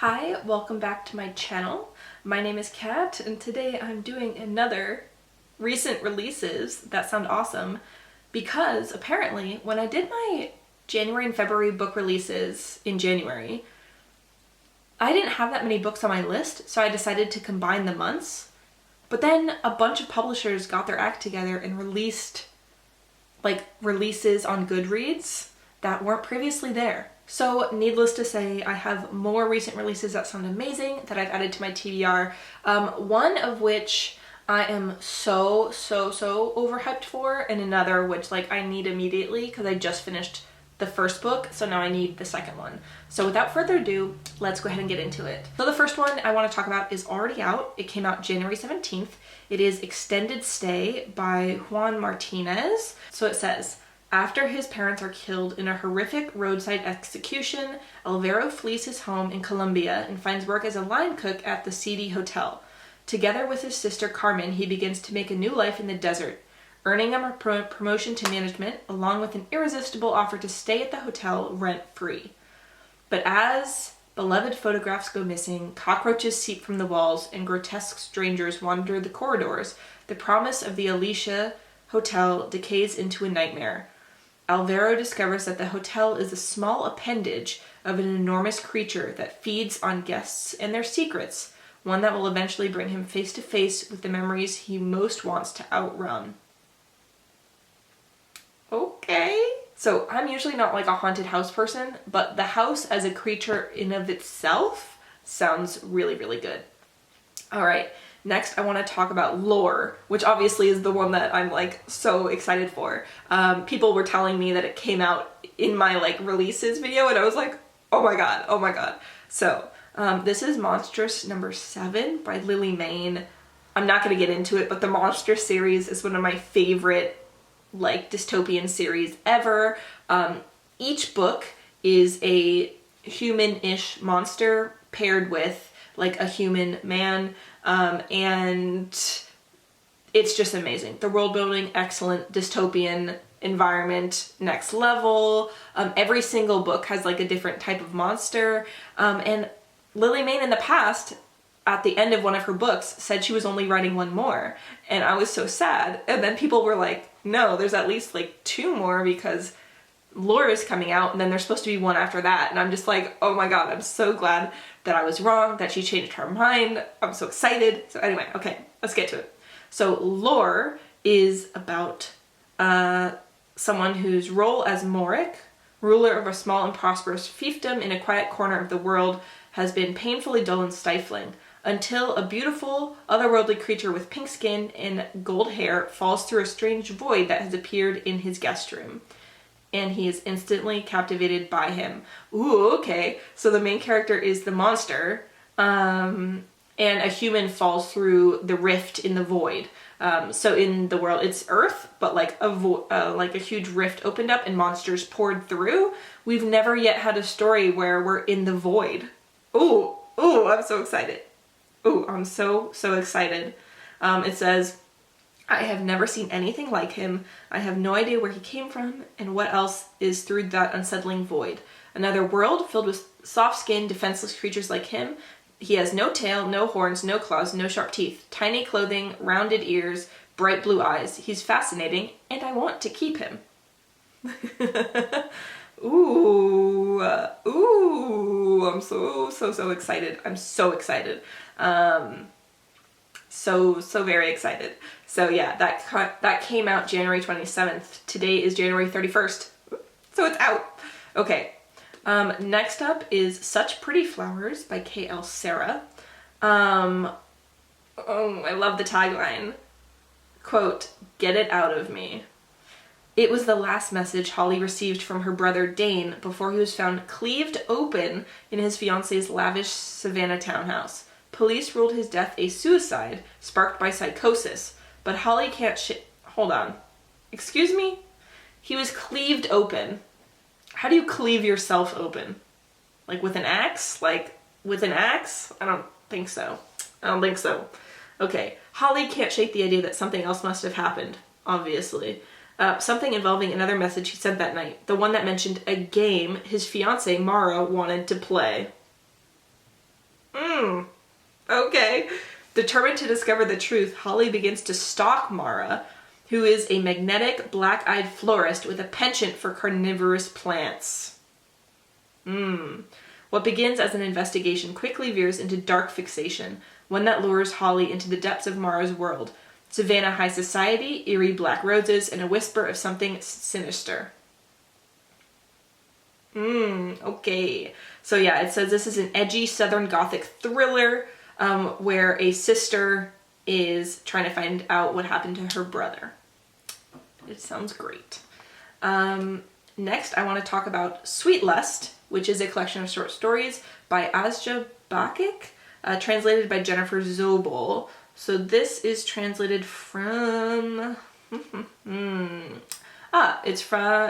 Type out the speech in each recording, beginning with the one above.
Hi, welcome back to my channel. My name is Kat, and today I'm doing another recent releases that sound awesome because apparently when I did my January and February book releases in January, I didn't have that many books on my list, so I decided to combine the months. But then a bunch of publishers got their act together and released releases on Goodreads that weren't previously there. So needless to say, I have more recent releases that sound amazing that I've added to my TBR. One of which I am so overhyped for, and another which I need immediately because I just finished the first book, so now I need the second one. So without further ado, let's go ahead and get into it. So the first one I want to talk about is already out. It came out January 17th. It is Extended Stay by Juan Martinez. So it says, after his parents are killed in a horrific roadside execution, Alvaro flees his home in Colombia and finds work as a line cook at the seedy hotel. Together with his sister Carmen, he begins to make a new life in the desert, earning a promotion to management along with an irresistible offer to stay at the hotel rent-free. But as beloved photographs go missing, cockroaches seep from the walls, and grotesque strangers wander the corridors, the promise of the Alicia Hotel decays into a nightmare. Alvaro discovers that the hotel is a small appendage of an enormous creature that feeds on guests and their secrets, one that will eventually bring him face to face with the memories he most wants to outrun. Okay. So I'm usually not a haunted house person, but the house as a creature in of itself sounds really good. All right. Next, I want to talk about Lore, which obviously is the one that I'm so excited for. People were telling me that it came out in my releases video, and I was like, oh my god. So this is Monstrous number 7 by Lily Mayne. I'm not going to get into it, but the Monstrous series is one of my favorite dystopian series ever. Each book is a human-ish monster paired with a human man, and it's just amazing. The world building, excellent. Dystopian environment, next level. Every single book has a different type of monster, and Lily Mayne in the past, at the end of one of her books, said she was only writing one more, and I was so sad. And then people were like, no, there's at least 2 more because Lore is coming out, and then there's supposed to be one after that. And I'm just like, oh my god, I'm so glad that I was wrong, that she changed her mind. I'm so excited. So anyway, okay, let's get to it. So Lore is about someone whose role as Morik, ruler of a small and prosperous fiefdom in a quiet corner of the world, has been painfully dull and stifling, until a beautiful, otherworldly creature with pink skin and gold hair falls through a strange void that has appeared in his guest room. And he is instantly captivated by him. Ooh, okay. So the main character is the monster, and a human falls through the rift in the void. So in the world, it's Earth, but a huge rift opened up and monsters poured through. We've never yet had a story where we're in the void. Ooh, I'm so excited. Ooh, I'm so excited. It says, I have never seen anything like him. I have no idea where he came from and what else is through that unsettling void. Another world filled with soft-skinned, defenseless creatures like him. He has no tail, no horns, no claws, no sharp teeth, tiny clothing, rounded ears, bright blue eyes. He's fascinating, and I want to keep him. Ooh, I'm so excited. I'm so excited. So very excited. So yeah, that came out January 27th. Today is January 31st. So it's out. Okay. Next up is Such Pretty Flowers by K.L. Sarah. I love the tagline. Quote, "Get it out of me." It was the last message Holly received from her brother Dane before he was found cleaved open in his fiance's lavish Savannah townhouse. Police ruled his death a suicide sparked by psychosis, but Holly can't hold on. Excuse me? He was cleaved open. How do you cleave yourself open? With an axe? With an axe? I don't think so. Okay. Holly can't shake the idea that something else must have happened, obviously. Something involving another message he sent that night. The one that mentioned a game his fiancée, Mara, wanted to play. Okay. Determined to discover the truth, Holly begins to stalk Mara, who is a magnetic, black-eyed florist with a penchant for carnivorous plants. What begins as an investigation quickly veers into dark fixation, one that lures Holly into the depths of Mara's world. Savannah high society, eerie black roses, and a whisper of something sinister. Okay. So yeah, it says this is an edgy Southern Gothic thriller where a sister is trying to find out what happened to her brother. It sounds great. Next, I want to talk about Sweet Lust, which is a collection of short stories by Asja Bakic, translated by Jennifer Zobel. So this is translated from...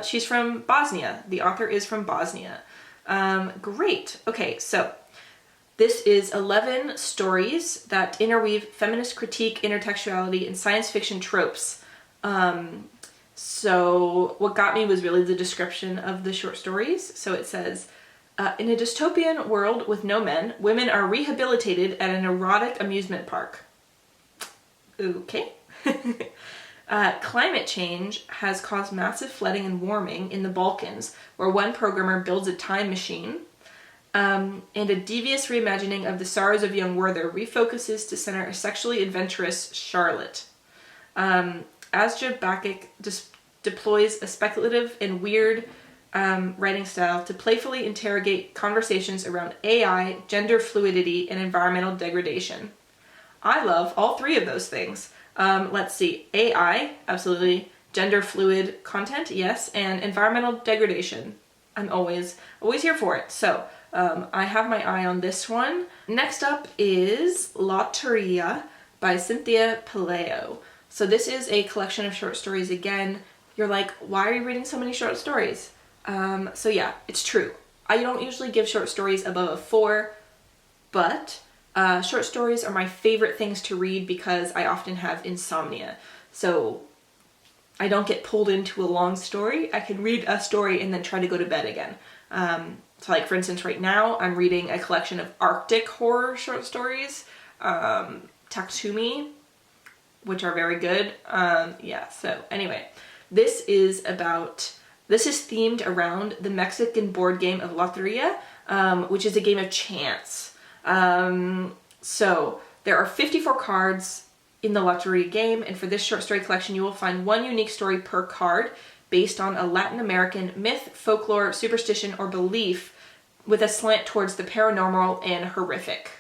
she's from Bosnia. The author is from Bosnia. Great. Okay, so this is 11 stories that interweave feminist critique, intertextuality, and science fiction tropes. So what got me was really the description of the short stories. So it says, in a dystopian world with no men, women are rehabilitated at an erotic amusement park. Okay. Climate change has caused massive flooding and warming in the Balkans, where one programmer builds a time machine, and a devious reimagining of the sorrows of young Werther refocuses to center a sexually adventurous Charlotte. Asja Bakic deploys a speculative and weird writing style to playfully interrogate conversations around AI, gender fluidity, and environmental degradation. I love all three of those things. Let's see. AI, absolutely. Gender fluid content, yes. And environmental degradation. I'm always here for it. So, I have my eye on this one. Next up is Lotteria by Cynthia Pelayo. So this is a collection of short stories again. You're like, why are you reading so many short stories? So yeah, it's true. I don't usually give short stories above a 4, but short stories are my favorite things to read because I often have insomnia. So I don't get pulled into a long story. I can read a story and then try to go to bed again. So like for instance, right now I'm reading a collection of Arctic horror short stories, Taksumi, which are very good. Yeah, so anyway, this is themed around the Mexican board game of Loteria, which is a game of chance. So there are 54 cards in the Loteria game, and for this short story collection, you will find one unique story per card based on a Latin American myth, folklore, superstition, or belief with a slant towards the paranormal and horrific.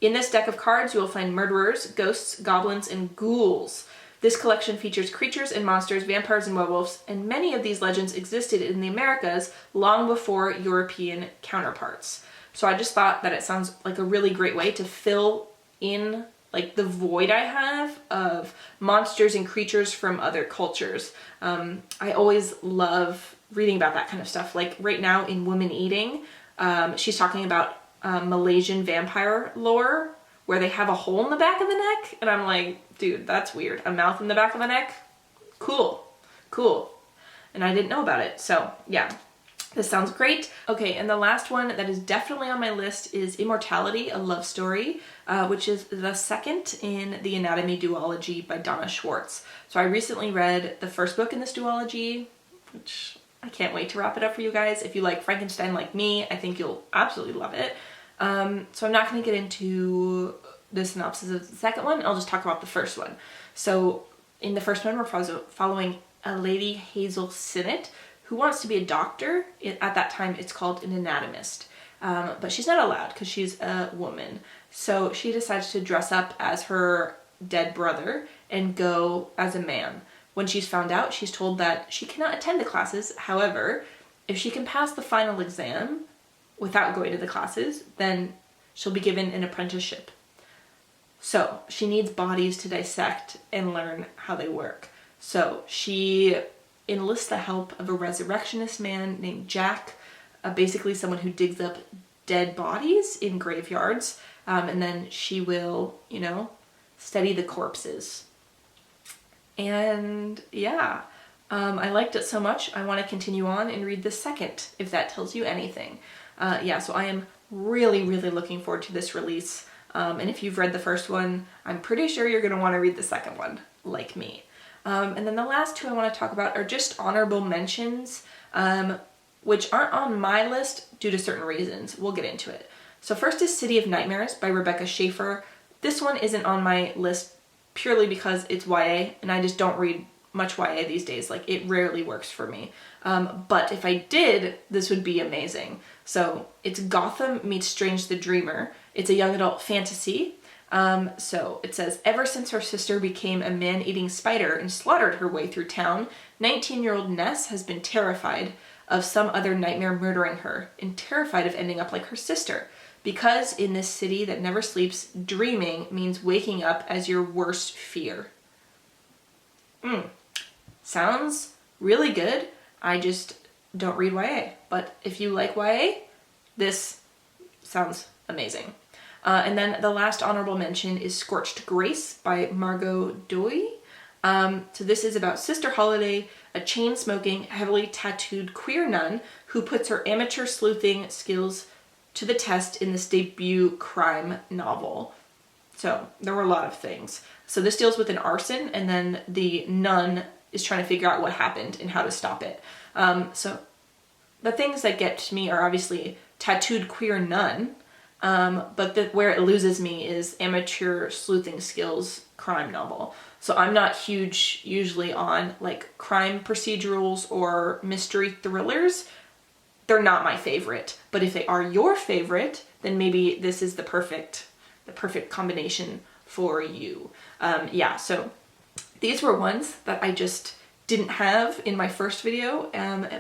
In this deck of cards, you will find murderers, ghosts, goblins, and ghouls. This collection features creatures and monsters, vampires and werewolves, and many of these legends existed in the Americas long before European counterparts. So I just thought that it sounds like a really great way to fill in like the void I have of monsters and creatures from other cultures. I always love reading about that kind of stuff. Like right now in Woman Eating, she's talking about Malaysian vampire lore where they have a hole in the back of the neck, and I'm like, dude, that's weird. A mouth in the back of the neck? Cool. And I didn't know about it, so yeah. This sounds great. Okay, and the last one that is definitely on my list is Immortality, a Love Story, which is the second in the Anatomy duology by Donna Schwartz. So I recently read the first book in this duology, which I can't wait to wrap it up for you guys. If you like Frankenstein like me, I think you'll absolutely love it. So I'm not going to get into the synopsis of the second one. I'll just talk about the first one. So in the first one, we're following a lady, Hazel Sinnott, who wants to be a doctor. At that time, it's called an anatomist. But she's not allowed because she's a woman. So she decides to dress up as her dead brother and go as a man. When she's found out, she's told that she cannot attend the classes. However, if she can pass the final exam without going to the classes, then she'll be given an apprenticeship. So she needs bodies to dissect and learn how they work. So she enlists the help of a resurrectionist man named Jack, basically someone who digs up dead bodies in graveyards, and then she will, study the corpses. And yeah, I liked it so much, I want to continue on and read the second, if that tells you anything. So I am really, really looking forward to this release. And if you've read the first one, I'm pretty sure you're going to want to read the second one, like me. And then the last two I want to talk about are just honorable mentions, which aren't on my list due to certain reasons. We'll get into it. So first is City of Nightmares by Rebecca Schaeffer. This one isn't on my list purely because it's YA, and I just don't read much YA these days. Like, it rarely works for me. But if I did, this would be amazing. So it's Gotham meets Strange the Dreamer. It's a young adult fantasy. So it says, ever since her sister became a man-eating spider and slaughtered her way through town, 19-year-old Ness has been terrified of some other nightmare murdering her and terrified of ending up like her sister. Because in this city that never sleeps, dreaming means waking up as your worst fear. Sounds really good. I just don't read YA. But if you like YA, this sounds amazing. And then the last honorable mention is Scorched Grace by Margot Doy. So this is about Sister Holiday, a chain-smoking, heavily tattooed queer nun who puts her amateur sleuthing skills to the test in this debut crime novel. So there were a lot of things. So this deals with an arson, and then the nun is trying to figure out what happened and how to stop it. So the things that get to me are obviously tattooed queer nun, but where it loses me is amateur sleuthing skills crime novel. So I'm not huge usually on like crime procedurals or mystery thrillers. They're not my favorite, but if they are your favorite, then maybe this is the perfect combination for you. So these were ones that I just didn't have in my first video,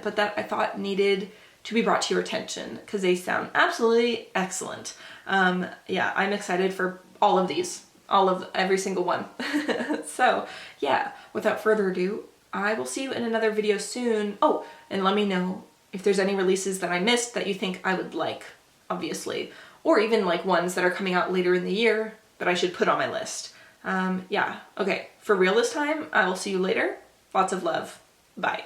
but that I thought needed to be brought to your attention because they sound absolutely excellent. I'm excited for all of these, every single one. So yeah, without further ado, I will see you in another video soon. Oh, and let me know if there's any releases that I missed that you think I would like, obviously, or even like ones that are coming out later in the year that I should put on my list. Okay, for real this time, I will see you later. Lots of love. Bye.